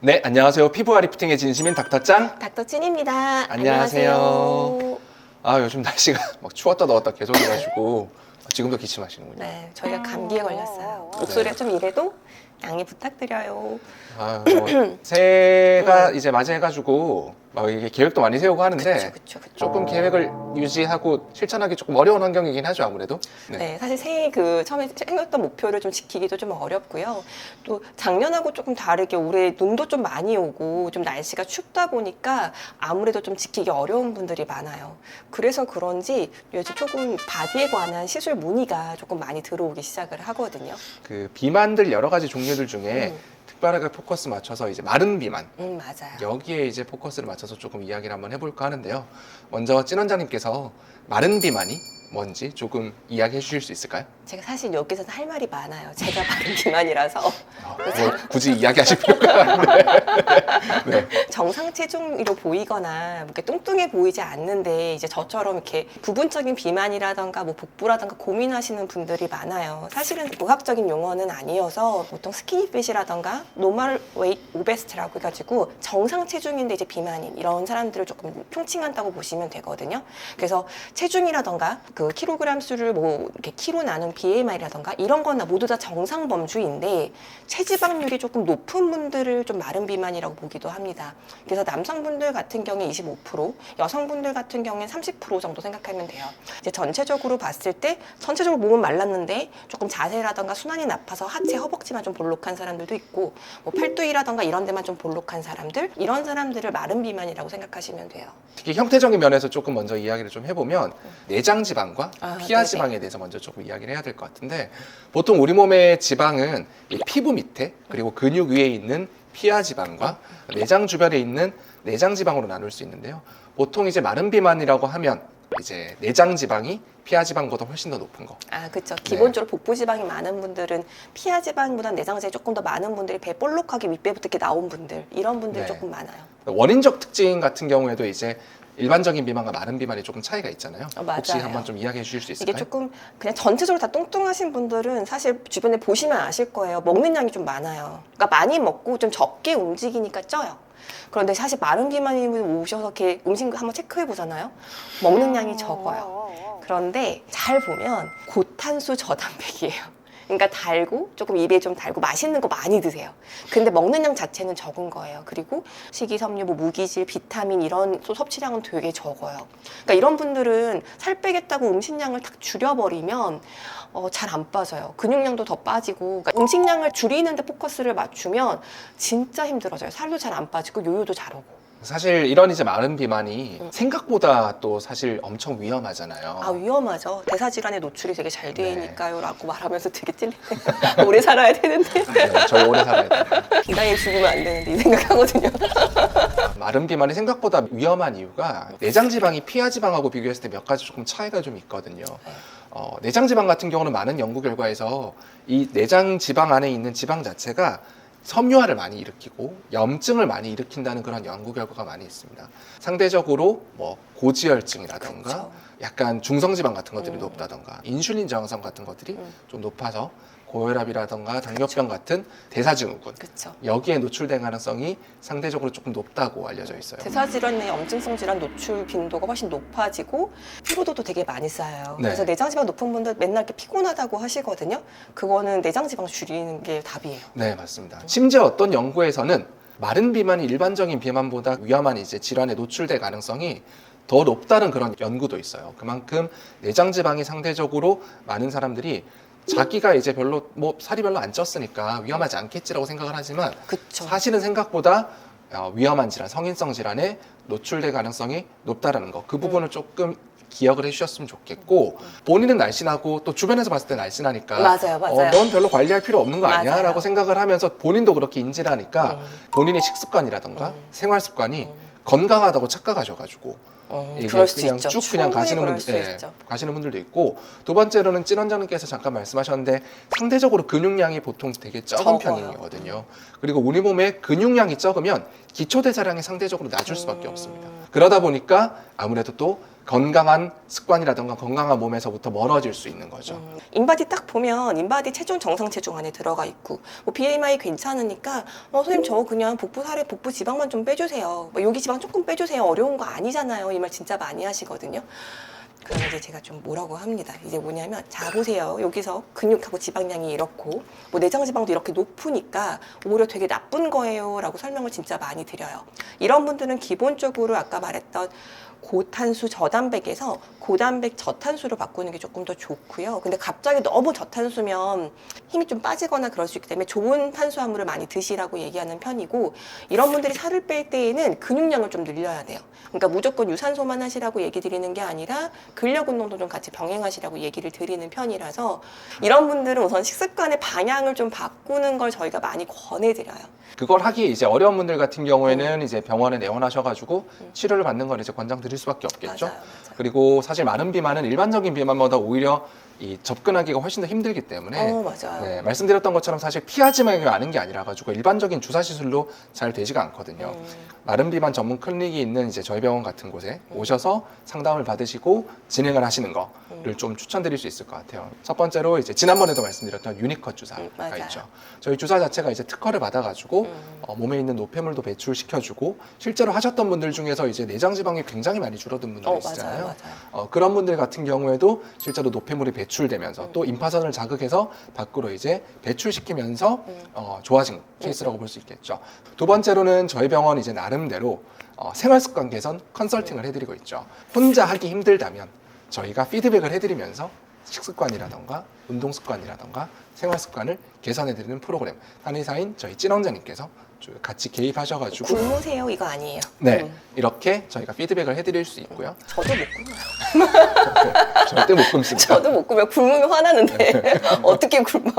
네, 안녕하세요. 피부와 리프팅의 진심인 닥터짱. 닥터찐입니다. 안녕하세요. 요즘 날씨가 막 추웠다 더웠다 계속 해가지고 지금도 기침하시는군요. 네, 저희가 감기에 걸렸어요. 목소리가 좀 이래도 양해 부탁드려요. 새해가 이제 맞이해가지고 막 이게 계획도 많이 세우고 하는데 그쵸. 조금 계획을 유지하고 실천하기 조금 어려운 환경이긴 하죠, 아무래도. 네, 사실 새해 처음에 생겼던 목표를 좀 지키기도 좀 어렵고요. 또 작년하고 조금 다르게 올해 눈도 좀 많이 오고 좀 날씨가 춥다 보니까 아무래도 좀 지키기 어려운 분들이 많아요. 그래서 그런지 요즘 조금 바디에 관한 시술 문의가 조금 많이 들어오기 시작을 하거든요. 그 비만들 여러 가지 종류들 중에 특별하게 포커스 맞춰서 이제 마른 비만 맞아요. 여기에 이제 포커스를 맞춰서 조금 이야기를 한번 해볼까 하는데요. 먼저 찐 원장님께서 마른 비만이 뭔지 조금 이야기해 주실 수 있을까요? 제가 사실 여기서 할 말이 많아요. 제가 마른 비만이라서. 굳이 이야기하실 필요가 없는데. 네. 정상 체중으로 보이거나 이렇게 뚱뚱해 보이지 않는데 이제 저처럼 이렇게 부분적인 비만이라던가 뭐 복부라던가 고민하시는 분들이 많아요. 사실은 의학적인 용어는 아니어서 보통 스키니핏이라던가 노멀 웨이트 오베스트라고 해가지고 정상 체중인데 이제 비만인 이런 사람들을 조금 총칭한다고 보시면 되거든요. 그래서 체중이라던가 그 킬로그램 수를 뭐 이렇게 키로 나눈 BMI라던가 이런 거나 모두 다 정상 범주인데 체지방률이 조금 높은 분들을 좀 마른 비만이라고 보기도 합니다. 그래서 남성분들 같은 경우에 25%, 여성분들 같은 경우에 30% 정도 생각하면 돼요. 이제 전체적으로 봤을 때 전체적으로 몸은 말랐는데 조금 자세라던가 순환이 나빠서 하체, 허벅지만 좀 볼록한 사람들도 있고 뭐 팔뚝이라던가 이런 데만 좀 볼록한 사람들 이런 사람들을 마른 비만이라고 생각하시면 돼요. 특히 형태적인 면에서 조금 먼저 이야기를 좀 해보면 내장 지방과 피하 네네. 지방에 대해서 먼저 조금 이야기를 해야 될 것 같은데 보통 우리 몸의 지방은 이 피부 밑에 그리고 근육 위에 있는 피하 지방과 내장 주변에 있는 내장 지방으로 나눌 수 있는데요. 보통 이제 마른 비만이라고 하면 이제 내장 지방이 피하 지방보다 훨씬 더 높은 거. 그렇죠. 기본적으로 복부 지방이 많은 분들은 피하 지방보다 내장 지방이 조금 더 많은 분들이 배 볼록하게 윗배부터 이렇게 나온 분들 이런 분들이 네. 조금 많아요. 원인적 특징 같은 경우에도 이제 일반적인 비만과 마른 비만이 조금 차이가 있잖아요. 맞아요. 혹시 한번 좀 이야기해 주실 수 있을까요? 이게 조금 그냥 전체적으로 다 뚱뚱하신 분들은 사실 주변에 보시면 아실 거예요. 먹는 양이 좀 많아요. 그러니까 많이 먹고 좀 적게 움직이니까 쪄요. 그런데 사실 마른 비만이 오셔서 이렇게 음식 한번 체크해 보잖아요. 먹는 양이 적어요. 그런데 잘 보면 고탄수 저단백이에요. 그러니까 달고 조금 입에 좀 달고 맛있는 거 많이 드세요. 근데 먹는 양 자체는 적은 거예요. 그리고 식이섬유, 뭐 무기질, 비타민 이런 섭취량은 되게 적어요. 그러니까 이런 분들은 살 빼겠다고 음식량을 딱 줄여버리면 잘 안 빠져요. 근육량도 더 빠지고 그러니까 음식량을 줄이는데 포커스를 맞추면 진짜 힘들어져요. 살도 잘 안 빠지고 요요도 잘 오고. 사실 이런 이제 마른 비만이 생각보다 또 사실 엄청 위험하잖아요. 위험하죠. 대사질환에 노출이 되게 잘 네. 되니까요 라고 말하면서 되게 찔리네요. 오래 살아야 되는데 네, 저희 오래 살아야 돼요. 이 나이에 죽으면 안 되는데 이 생각하거든요. 마른 비만이 생각보다 위험한 이유가 내장 지방이 피하 지방하고 비교했을 때 몇 가지 조금 차이가 좀 있거든요. 내장 지방 같은 경우는 많은 연구 결과에서 이 내장 지방 안에 있는 지방 자체가 섬유화를 많이 일으키고 염증을 많이 일으킨다는 그런 연구 결과가 많이 있습니다. 상대적으로 뭐 고지혈증이라던가 그쵸. 약간 중성지방 같은 것들이 높다던가 인슐린 저항성 같은 것들이 좀 높아서 고혈압이라던가 당뇨병 같은 대사증후군 그렇죠. 여기에 노출될 가능성이 상대적으로 조금 높다고 알려져 있어요. 대사질환의 염증성 질환 노출 빈도가 훨씬 높아지고 피로도도 되게 많이 쌓여요. 네. 그래서 내장지방 높은 분들 맨날 이렇게 피곤하다고 하시거든요. 그거는 내장지방 줄이는 게 답이에요. 네, 맞습니다. 심지어 어떤 연구에서는 마른 비만이 일반적인 비만보다 위험한 이제 질환에 노출될 가능성이 더 높다는 그런 연구도 있어요. 그만큼 내장 지방이 상대적으로 많은 사람들이 자기가 이제 별로 뭐 살이 별로 안 쪘으니까 위험하지 않겠지라고 생각을 하지만 그쵸. 사실은 생각보다 위험한 질환, 성인성 질환에 노출될 가능성이 높다라는 거. 그 부분을 조금 기억을 해주셨으면 좋겠고 본인은 날씬하고 또 주변에서 봤을 때 날씬하니까 맞아요. 넌 별로 관리할 필요 없는 거 아니야? 맞아요. 라고 생각을 하면서 본인도 그렇게 인지를 하니까 본인의 식습관이라던가 생활 습관이 건강하다고 착각하셔가지고 이게 그럴 수 그냥 있죠. 쭉 그냥 충분히 그럴 수 있죠. 가시는 분들도 있고 두 번째로는 찐 원장님께서 잠깐 말씀하셨는데 상대적으로 근육량이 보통 되게 적은 적어요. 편이거든요. 그리고 우리 몸에 근육량이 적으면 기초대사량이 상대적으로 낮을 수밖에 없습니다. 그러다 보니까 아무래도 또 건강한 습관이라던가 건강한 몸에서부터 멀어질 수 있는 거죠. 인바디 딱 보면 인바디 체중 정상 체중 안에 들어가 있고 뭐 BMI 괜찮으니까 선생님 저 그냥 복부 살에 복부 지방만 좀 빼주세요. 뭐 여기 지방 조금 빼주세요. 어려운 거 아니잖아요. 이 말 진짜 많이 하시거든요. 그럼 이제 제가 좀 뭐라고 합니다. 이제 뭐냐면 자 보세요. 여기서 근육하고 지방량이 이렇고 뭐 내장 지방도 이렇게 높으니까 오히려 되게 나쁜 거예요라고 설명을 진짜 많이 드려요. 이런 분들은 기본적으로 아까 말했던 고탄수 저단백에서 고단백 저탄수로 바꾸는 게 조금 더 좋고요. 근데 갑자기 너무 저탄수면 힘이 좀 빠지거나 그럴 수 있기 때문에 좋은 탄수화물을 많이 드시라고 얘기하는 편이고, 이런 분들이 살을 뺄 때에는 근육량을 좀 늘려야 돼요. 그러니까 무조건 유산소만 하시라고 얘기 드리는 게 아니라 근력 운동도 좀 같이 병행하시라고 얘기를 드리는 편이라서 이런 분들은 우선 식습관의 방향을 좀 바꾸는 걸 저희가 많이 권해드려요. 그걸 하기에 이제 어려운 분들 같은 경우에는 이제 병원에 내원하셔가지고 치료를 받는 걸 이제 권장드릴 수밖에 없겠죠. 맞아요. 그리고 사실 마른 비만은 일반적인 비만보다 오히려 이 접근하기가 훨씬 더 힘들기 때문에 맞아요. 네, 말씀드렸던 것처럼 사실 피하지만 아는 게 아니라 가지고 일반적인 주사 시술로 잘 되지가 않거든요. 마른 비만 전문 클리닉이 있는 이제 저희 병원 같은 곳에 오셔서 상담을 받으시고 진행을 하시는 거를 좀 추천드릴 수 있을 것 같아요. 첫 번째로 이제 지난번에도 말씀드렸던 유니컷 주사가 맞아요. 있죠. 저희 주사 자체가 이제 특허를 받아가지고 몸에 있는 노폐물도 배출시켜주고 실제로 하셨던 분들 중에서 이제 내장 지방이 굉장히 많이 줄어든 분들 있잖아요. 맞아요. 그런 분들 같은 경우에도 실제로 노폐물이 배출되면서 또 임파선을 자극해서 밖으로 이제 배출시키면서 좋아진 케이스라고 볼 수 있겠죠. 두 번째로는 저희 병원 이제 나름대로 생활습관 개선 컨설팅을 해드리고 있죠. 혼자 하기 힘들다면 저희가 피드백을 해드리면서 식습관이라던가 운동습관이라던가 생활습관을 개선해드리는 프로그램, 한의사인 저희 찐원장님께서 같이 개입하셔가지고 굶으세요 이거 아니에요. 네, 이렇게 저희가 피드백을 해드릴 수 있고요. 저도 못 굶어요. 절대 못 굶습니다. 저도 못 굶어요. 굶으면 화나는데 어떻게 굶어?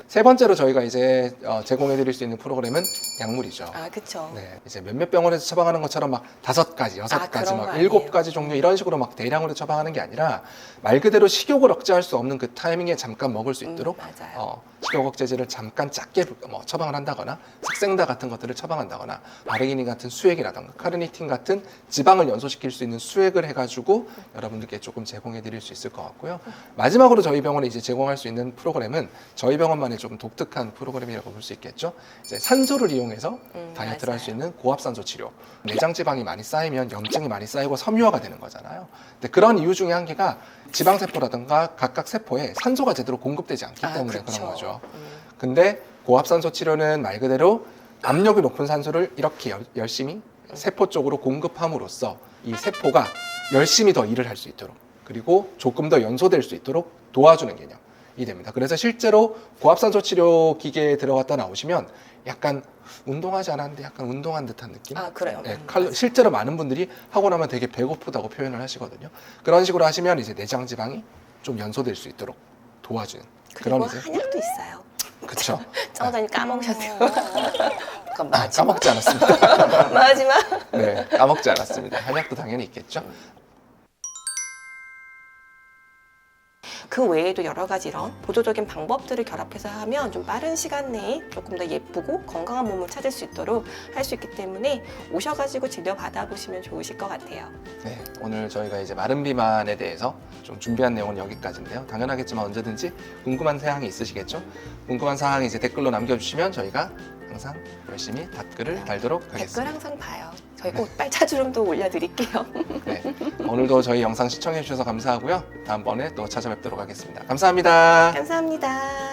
세 번째로 저희가 이제 제공해드릴 수 있는 프로그램은 약물이죠. 아 그쵸. 네, 이제 몇몇 병원에서 처방하는 것처럼 막 5가지, 6가지, 그런 거 막 아니에요. 7가지 종류 이런 식으로 막 대량으로 처방하는 게 아니라 말 그대로 식욕을 억제할 수 없는 그 타이밍에 잠깐 먹을 수 있도록 맞아요. 식욕 억제제를 잠깐 작게 처방을 한다거나 색생다 같은 것들을 처방한다거나 아르기닌 같은 수액이라던가 카르니틴 같은 지방을 연소시킬 수 있는 수액을 해가지고 여러분들께 조금 제공해드릴 수 있을 것 같고요. 마지막으로 저희 병원에 이제 제공할 수 있는 프로그램은 저희 병원만의 좀 독특한 프로그램이라고 볼 수 있겠죠. 이제 산소를 이용해서 다이어트를 할 수 있는 고압산소 치료. 내장 지방이 많이 쌓이면 염증이 많이 쌓이고 섬유화가 되는 거잖아요. 근데 그런 이유 중에 한 개가 지방세포라든가 각각 세포에 산소가 제대로 공급되지 않기 때문에 그런 거죠. 근데 고압산소 치료는 말 그대로 압력이 높은 산소를 이렇게 열심히 세포 쪽으로 공급함으로써 이 세포가 열심히 더 일을 할 수 있도록, 그리고 조금 더 연소될 수 있도록 도와주는 개념이 됩니다. 그래서 실제로 고압산소 치료 기계에 들어갔다 나오시면 약간 운동하지 않았는데 약간 운동한 듯한 느낌? 그래요. 네, 실제로 많은 분들이 하고 나면 되게 배고프다고 표현을 하시거든요. 그런 식으로 하시면 이제 내장 지방이 좀 연소될 수 있도록 도와주는 그리고 그런 이제 한약도 있어요. 그쵸. 짜오다니 까먹으셨어요. 까먹지 않았습니다. 마지막. 네, 까먹지 않았습니다. 한약도 당연히 있겠죠. 그 외에도 여러 가지 이런 보조적인 방법들을 결합해서 하면 좀 빠른 시간 내에 조금 더 예쁘고 건강한 몸을 찾을 수 있도록 할 수 있기 때문에 오셔가지고 진료 받아보시면 좋으실 것 같아요. 네, 오늘 저희가 이제 마른 비만에 대해서 좀 준비한 내용은 여기까지인데요. 당연하겠지만 언제든지 궁금한 사항이 있으시겠죠? 궁금한 사항 이제 댓글로 남겨주시면 저희가 항상 열심히 답글을 달도록 하겠습니다. 댓글 항상 봐요. 저희 꼭 빨차주름도 올려드릴게요. 네, 오늘도 저희 영상 시청해주셔서 감사하고요. 다음번에 또 찾아뵙도록 하겠습니다. 감사합니다. 감사합니다.